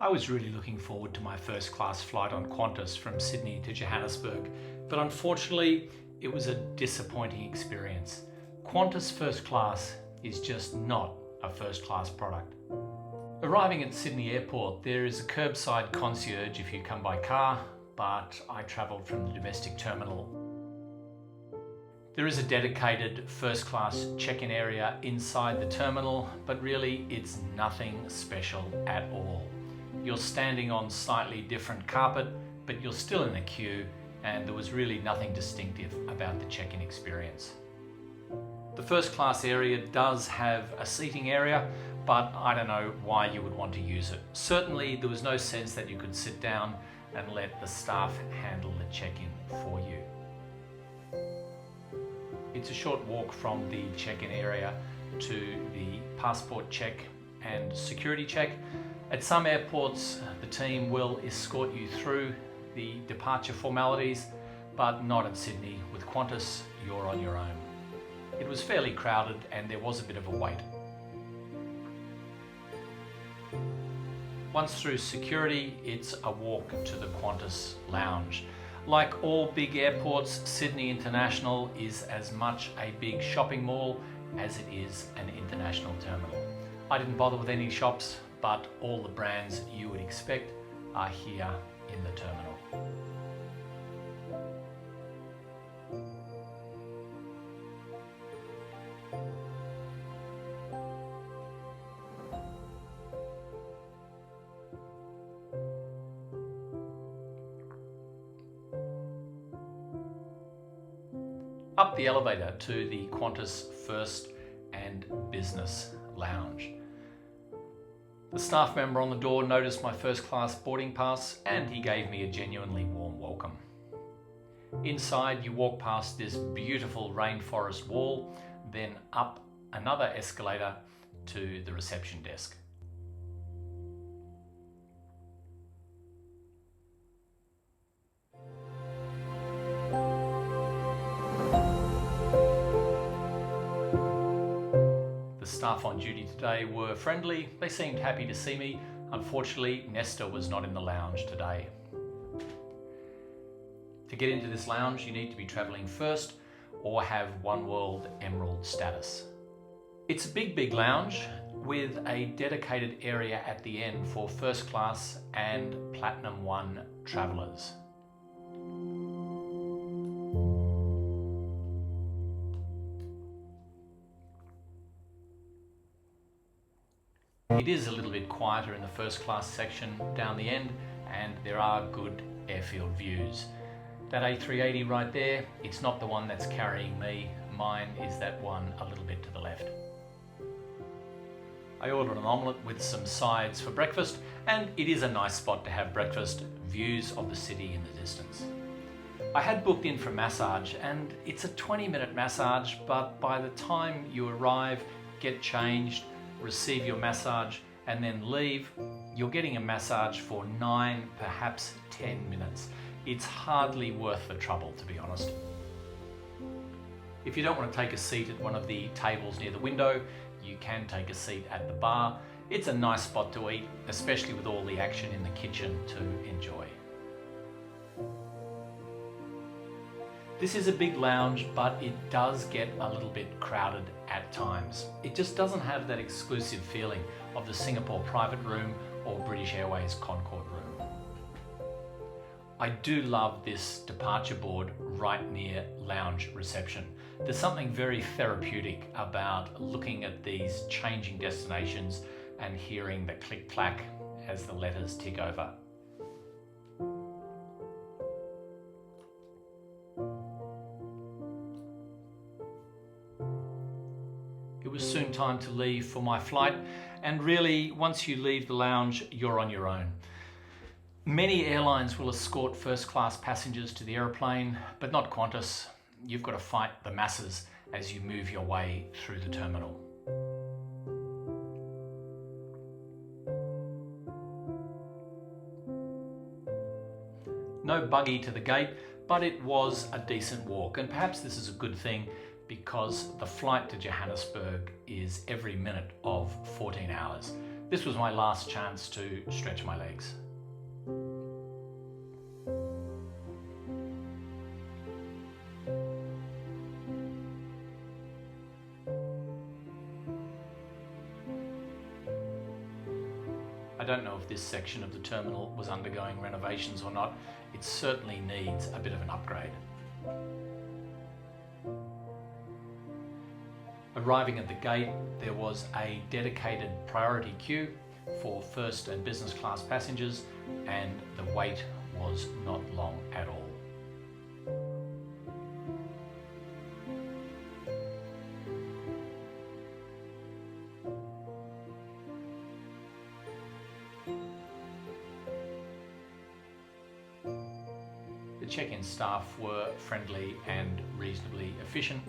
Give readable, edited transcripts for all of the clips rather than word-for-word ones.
I was really looking forward to my first class flight on Qantas from Sydney to Johannesburg, but unfortunately it was a disappointing experience. Qantas First Class is just not a first class product. Arriving at Sydney Airport, there is a curbside concierge if you come by car, but I travelled from the domestic terminal. There is a dedicated first class check-in area inside the terminal, but really it's nothing special at all. You're standing on slightly different carpet, but you're still in a queue, and there was really nothing distinctive about the check-in experience. The first class area does have a seating area, but I don't know why you would want to use it. Certainly there was no sense that you could sit down and let the staff handle the check-in for you. It's a short walk from the check-in area to the passport check and security check. At some airports, the team will escort you through the departure formalities, but not at Sydney. With Qantas, you're on your own. It was fairly crowded and there was a bit of a wait. Once through security, it's a walk to the Qantas lounge. Like all big airports, Sydney International is as much a big shopping mall as it is an international terminal. I didn't bother with any shops, but all the brands you would expect are here in the terminal. Up the elevator to the Qantas First and Business Lounge. The staff member on the door noticed my first class boarding pass and he gave me a genuinely warm welcome. Inside you walk past this beautiful rainforest wall, then up another escalator to the reception desk. The staff on duty today were friendly. They seemed happy to see me. Unfortunately, Nesta was not in the lounge today. To get into this lounge, you need to be travelling first or have One World Emerald status. It's a big lounge with a dedicated area at the end for first class and Platinum 1 travellers. It is a little bit quieter in the first class section down the end, and there are good airfield views. That A380 right there, it's not the one that's carrying me. Mine is that one a little bit to the left. I ordered an omelette with some sides for breakfast, and it is a nice spot to have breakfast, views of the city in the distance. I had booked in for a massage, and it's a 20-minute massage, but by the time you arrive, get changed, receive your massage and then leave, you're getting a massage for 9, perhaps 10 minutes. It's hardly worth the trouble, to be honest. If you don't want to take a seat at one of the tables near the window, you can take a seat at the bar. It's a nice spot to eat, especially with all the action in the kitchen to enjoy. This is a big lounge, but it does get a little bit crowded at times. It just doesn't have that exclusive feeling of the Singapore private room or British Airways Concorde room. I do love this departure board right near lounge reception. There's something very therapeutic about looking at these changing destinations and hearing the click-clack as the letters tick over. It was soon time to leave for my flight, and really, once you leave the lounge, you're on your own. Many airlines will escort first class passengers to the aeroplane, but not Qantas. You've got to fight the masses as you move your way through the terminal. No buggy to the gate, but it was a decent walk, and perhaps this is a good thing because the flight to Johannesburg is every minute of 14 hours. This was my last chance to stretch my legs. I don't know if this section of the terminal was undergoing renovations or not. It certainly needs a bit of an upgrade. Arriving at the gate, there was a dedicated priority queue for first and business class passengers, and the wait was not long at all. The check-in staff were friendly and reasonably efficient.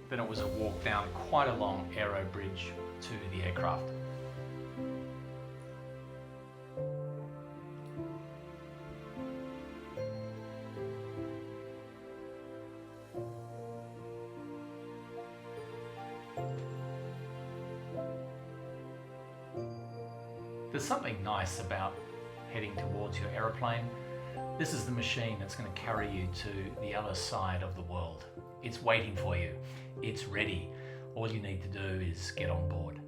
Then it was a walk down quite a long aero bridge to the aircraft. There's something nice about heading towards your aeroplane. This is the machine that's going to carry you to the other side of the world. It's waiting for you. It's ready. All you need to do is get on board.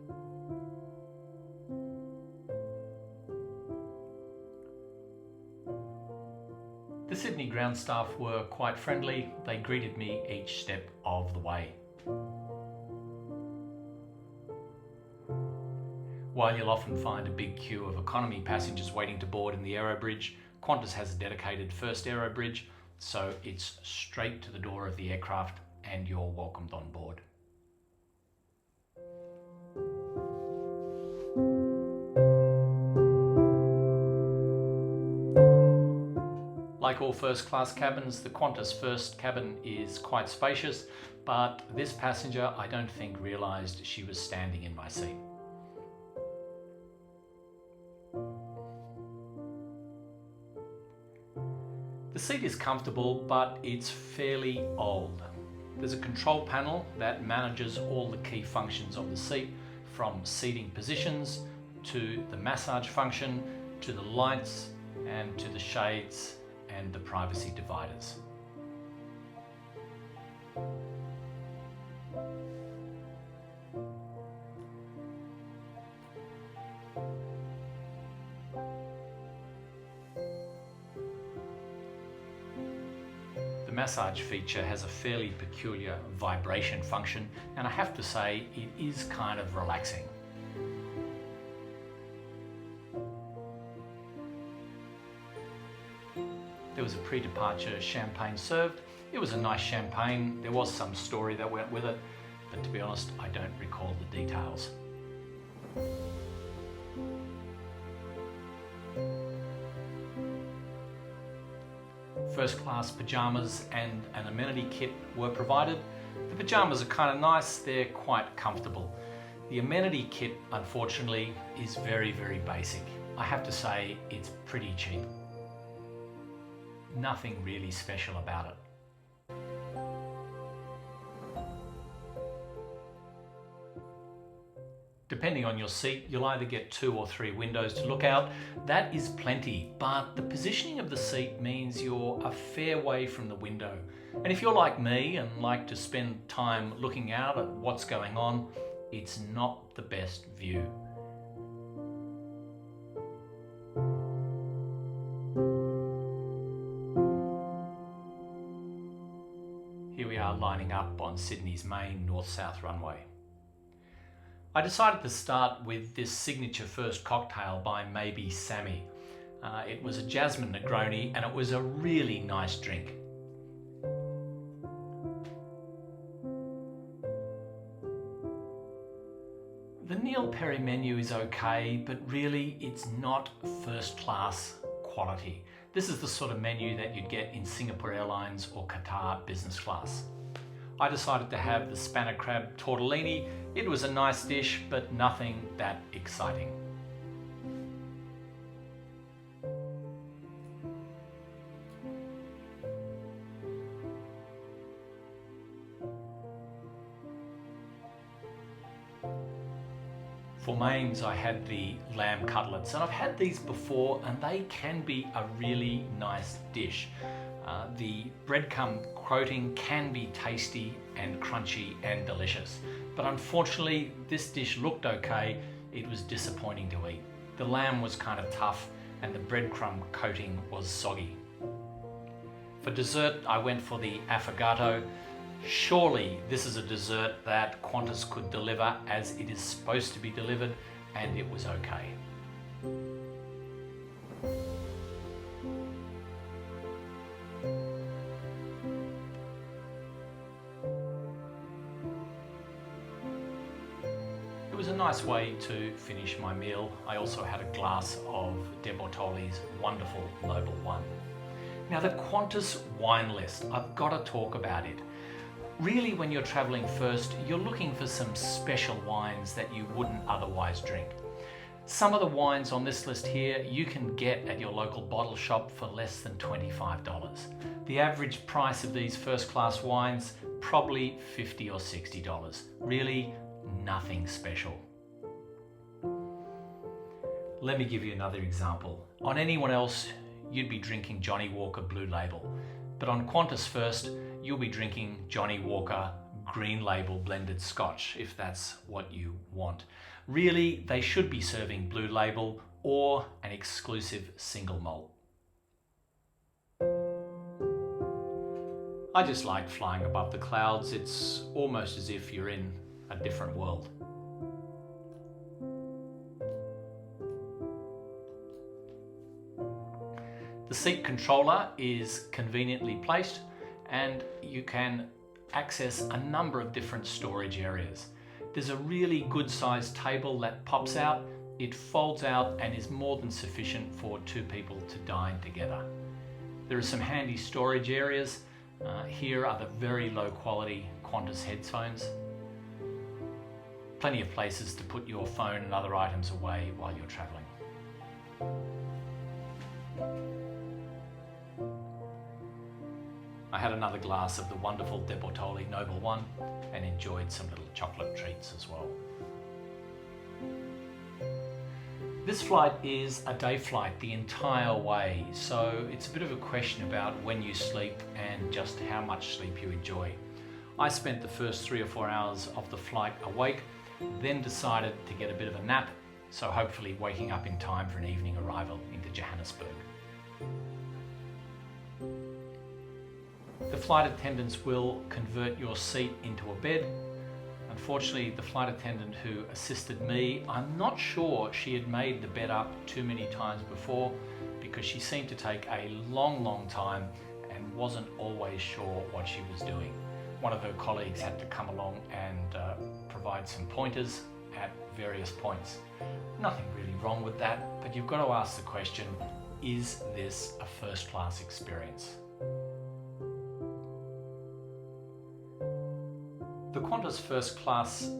The Sydney ground staff were quite friendly. They greeted me each step of the way. While you'll often find a big queue of economy passengers waiting to board in the aero bridge, Qantas has a dedicated first aero bridge, so it's straight to the door of the aircraft and you're welcomed on board. Like all first class cabins, the Qantas First cabin is quite spacious, but this passenger I don't think realised she was standing in my seat. The seat is comfortable, but it's fairly old. There's a control panel that manages all the key functions of the seat, from seating positions to the massage function to the lights and to the shades and the privacy dividers. The massage feature has a fairly peculiar vibration function, and I have to say it is kind of relaxing. There was a pre-departure champagne served. It was a nice champagne. There was some story that went with it, but to be honest, I don't recall the details. First class pyjamas and an amenity kit were provided. The pyjamas are kind of nice, they're quite comfortable. The amenity kit, unfortunately, is very, very basic. I have to say it's pretty cheap. Nothing really special about it. Depending on your seat, you'll either get 2 or 3 windows to look out. That is plenty, but the positioning of the seat means you're a fair way from the window. And if you're like me and like to spend time looking out at what's going on, it's not the best view. Here we are lining up on Sydney's main north-south runway. I decided to start with this signature first cocktail by Maybe Sammy. It was a jasmine Negroni and it was a really nice drink. The Neil Perry menu is okay, but really it's not first class quality. This is the sort of menu that you'd get in Singapore Airlines or Qatar business class. I decided to have the spanner crab tortellini. It was a nice dish, but nothing that exciting. For mains, I had the lamb cutlets, and I've had these before, and they can be a really nice dish. The breadcrumb coating can be tasty and crunchy and delicious, but unfortunately this dish looked okay. It was disappointing to eat. The lamb was kind of tough and the breadcrumb coating was soggy. For dessert, I went for the affogato. Surely this is a dessert that Qantas could deliver as it is supposed to be delivered, and it was okay. It was a nice way to finish my meal. I also had a glass of De Bortoli's wonderful Noble One. Now, the Qantas wine list, I've got to talk about it. Really, when you're traveling first, you're looking for some special wines that you wouldn't otherwise drink. Some of the wines on this list here you can get at your local bottle shop for less than $25. The average price of these first class wines, probably $50 or $60. Really, nothing special. Let me give you another example. On anyone else, you'd be drinking Johnnie Walker Blue Label, but on Qantas First, you'll be drinking Johnnie Walker Green Label blended Scotch, if that's what you want. Really, they should be serving Blue Label or an exclusive single malt. I just like flying above the clouds. It's almost as if you're in a different world. The seat controller is conveniently placed, and you can access a number of different storage areas. There's a really good sized table that pops out. It folds out and is more than sufficient for two people to dine together. There are some handy storage areas. Here are the very low quality Qantas headphones. Plenty of places to put your phone and other items away while you're traveling. I had another glass of the wonderful De Bortoli Noble One and enjoyed some little chocolate treats as well. This flight is a day flight the entire way, so it's a bit of a question about when you sleep and just how much sleep you enjoy. I spent the first 3 or 4 hours of the flight awake, then decided to get a bit of a nap, so hopefully waking up in time for an evening arrival into Johannesburg. The flight attendants will convert your seat into a bed. Unfortunately, the flight attendant who assisted me, I'm not sure she had made the bed up too many times before, because she seemed to take a long time and wasn't always sure what she was doing. One of her colleagues had to come along and provide some pointers at various points. Nothing really wrong with that, but you've got to ask the question, is this a first class experience? The Qantas First Class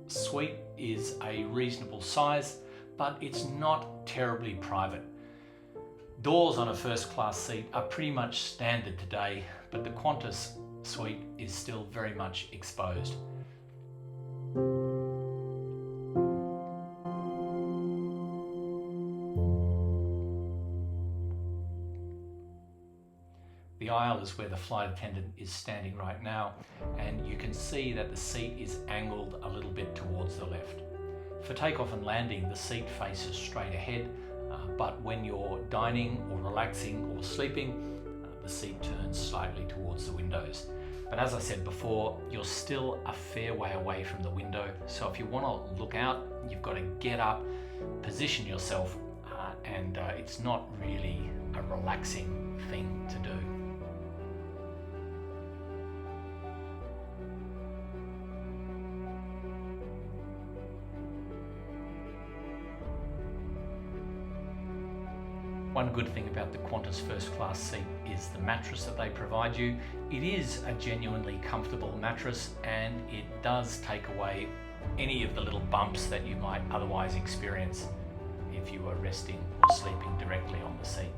suite is a reasonable size, but it's not terribly private. Doors on a first class seat are pretty much standard today, but the Qantas suite is still very much exposed. The aisle is where the flight attendant is standing right now, and you can see that the seat is angled a little bit towards the left. For takeoff and landing, the seat faces straight ahead, but when you're dining or relaxing or sleeping, the seat turns slightly towards the windows. But as I said before, you're still a fair way away from the window, so if you want to look out, you've got to get up, position yourself, and it's not really a relaxing thing to do. One good thing about the Qantas First Class seat is the mattress that they provide you. It is a genuinely comfortable mattress, and it does take away any of the little bumps that you might otherwise experience if you were resting or sleeping directly on the seat.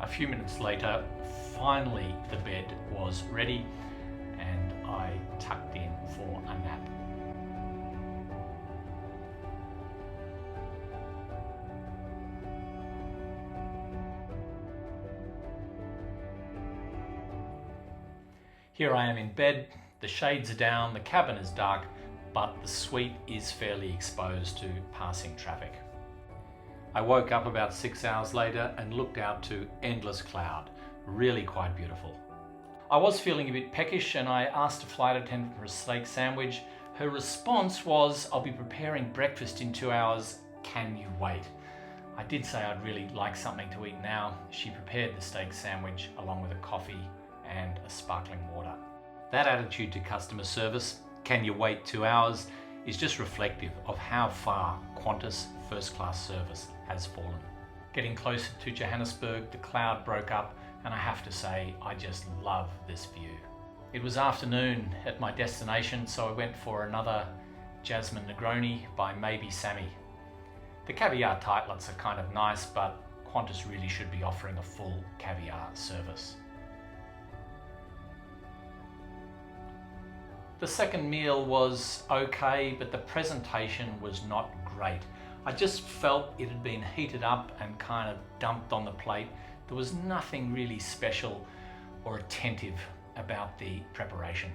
A few minutes later, finally the bed was ready and I tucked in for a nap. Here I am in bed, the shades are down, the cabin is dark, but the suite is fairly exposed to passing traffic. I woke up about 6 hours later and looked out to endless cloud, really quite beautiful. I was feeling a bit peckish and I asked a flight attendant for a steak sandwich. Her response was, "I'll be preparing breakfast in 2 hours, can you wait?" I did say I'd really like something to eat now. She prepared the steak sandwich along with a coffee and a sparkling water. That attitude to customer service, "Can you wait 2 hours?" is just reflective of how far Qantas First Class service has fallen. Getting closer to Johannesburg, the cloud broke up and I have to say, I just love this view. It was afternoon at my destination, so I went for another Jasmine Negroni by Maybe Sammy. The caviar tartlets are kind of nice, but Qantas really should be offering a full caviar service. The second meal was okay, but the presentation was not great. I just felt it had been heated up and kind of dumped on the plate. There was nothing really special or attentive about the preparation.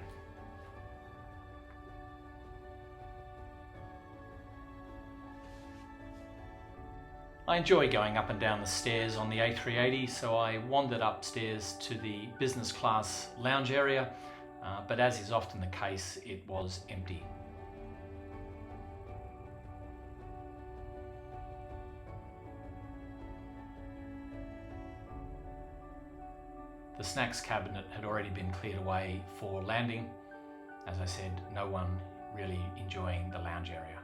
I enjoy going up and down the stairs on the A380, so I wandered upstairs to the business class lounge area. But as is often the case, it was empty. The snacks cabinet had already been cleared away for landing. As I said, no one really enjoying the lounge area.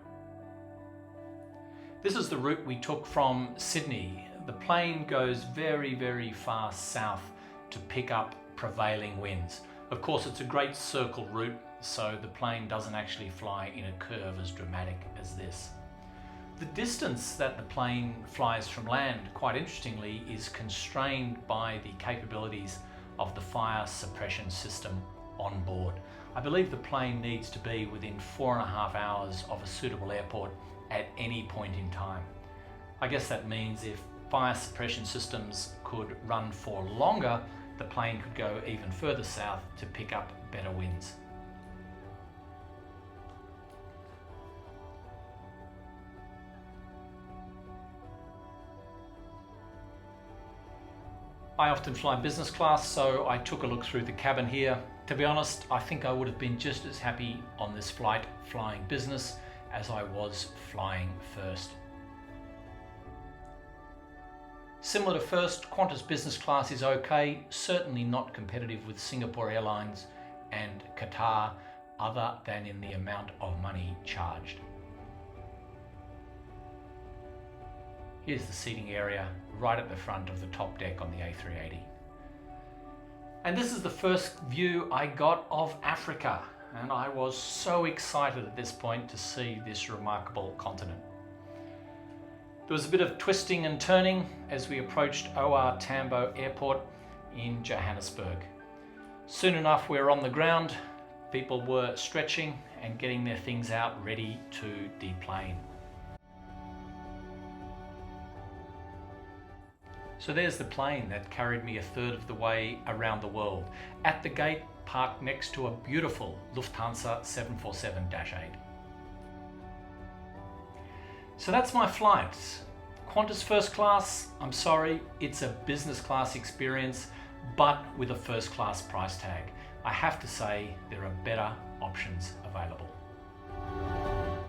This is the route we took from Sydney. The plane goes very, very far south to pick up prevailing winds. Of course, it's a great circle route, so the plane doesn't actually fly in a curve as dramatic as this. The distance that the plane flies from land, quite interestingly, is constrained by the capabilities of the fire suppression system on board. I believe the plane needs to be within 4.5 hours of a suitable airport at any point in time. I guess that means if fire suppression systems could run for longer, the plane could go even further south to pick up better winds. I often fly business class, so I took a look through the cabin here. To be honest, I think I would have been just as happy on this flight flying business as I was flying first. Similar to first, Qantas business class is okay, certainly not competitive with Singapore Airlines and Qatar, other than in the amount of money charged. Here's the seating area right at the front of the top deck on the A380. And this is the first view I got of Africa, and I was so excited at this point to see this remarkable continent. There was a bit of twisting and turning as we approached OR Tambo Airport in Johannesburg. Soon enough, we were on the ground. People were stretching and getting their things out ready to deplane. So there's the plane that carried me a third of the way around the world. At the gate, parked next to a beautiful Lufthansa 747-8. So that's my flight. Qantas First Class, I'm sorry, it's a business class experience, but with a first class price tag. I have to say there are better options available.